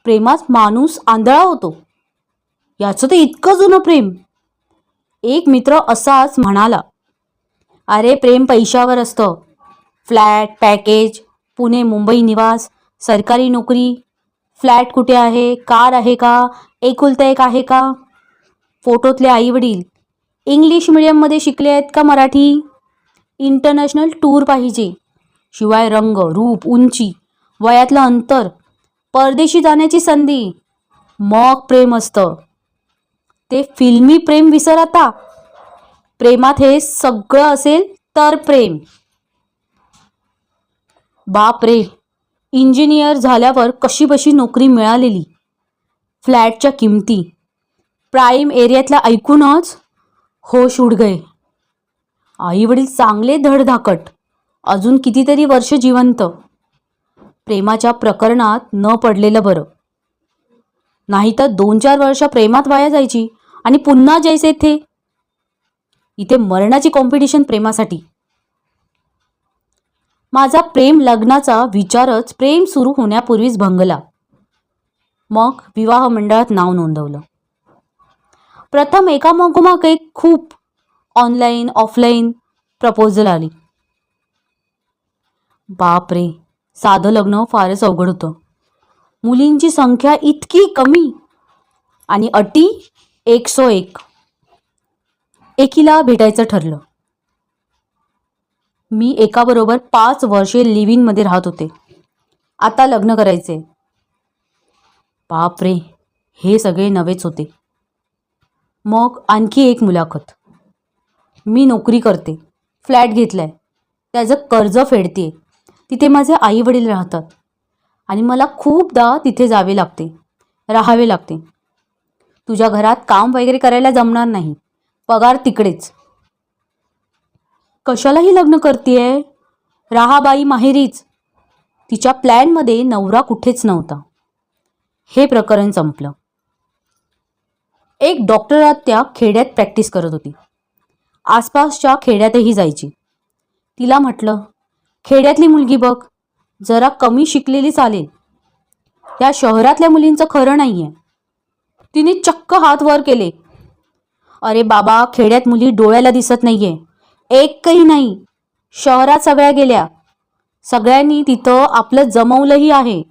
प्रेमात माणूस आंधळा होतो. याचं तर इतकं जुनं प्रेम. एक मित्र असाच म्हणाला, अरे प्रेम पैशावर असतं. फ्लॅट, पॅकेज, पुणे मुंबई निवास, सरकारी नोकरी. फ्लॅट कुठे आहे, कार आहे का, एकुलता एक आहे का, फोटोतले आईवडील इंग्लिश मिडियममध्ये शिकले आहेत का मराठी, इंटरनॅशनल टूर पाहिजे, शिवाय रंग, रूप, उंची, वयातलं अंतर, परदेशी जाण्याची संधी. मग प्रेम असतं. ते फिल्मी प्रेम विसर आता. प्रेमात हे सगळं असेल तर प्रेम. बाप रे, इंजिनियर झाल्यावर कशीबशी नोकरी मिळालेली. फ्लॅटच्या किमती, प्राईम एरियातला ऐकूनच होश उड गए. आई वडील चांगले धडधाकट, अजून कितीतरी वर्ष जिवंत. प्रेमाच्या प्रकरणात न पडलेलं बरं. नाहीतर 2-4 वर्ष प्रेमात वाया जायची आणि पुन्हा जैसे थे. इथे मरणाची कॉम्पिटिशन प्रेमासाठी. माझा प्रेम लग्नाचा विचारच प्रेम सुरू होण्यापूर्वीच भंगला. मग विवाह मंडळात नाव नोंदवलं. प्रथम एकामागोमाग एक खूप ऑनलाईन ऑफलाईन प्रपोजल आली. बाप रे, साधं लग्न फारच अवघड होतं. मुलींची संख्या इतकी कमी आणि अटी 101. एकीला भेटायचं ठरलं. मी एकाबरोबर 5 वर्षे लिव्ह इन मध्ये राहत होते. आता लग्न करायचे. बाप रे, हे सगळे नवेच होते. मग आणखी एक मुलाखत. मी नोकरी करते, फ्लॅट घेतलाय, त्याचं कर्ज फेडते. तिथे माझे आई वडील राहतात आणि मला खूपदा तिथे जावे लागते, राहावे लागते. तुझ्या घरात काम वगैरे करायला जमणार नाही, पगार तिकडेच. कशालाही लग्न करतेय, राहा बाई माहेरीच. तिच्या प्लॅनमध्ये नवरा कुठेच नव्हता. हे प्रकरण संपलं. एक डॉक्टर आत्या खेड्यात प्रॅक्टिस करत होती. आसपासच्या खेड्यातही जायची. तिला म्हटलं, खेड्यातली मुलगी बघ, जरा कमी शिकलेली चालेल. त्या शहरातल्या मुलींचं खरं नाहीये. तिने चक्क हात वर केले. अरे बाबा, खेड्यात मुली डोळ्याला दिसत नाहीये, एकही नाही. शहरात सगळ्या गेल्या. सगळ्यांनी तिथं आपलं जमवलंही आहे.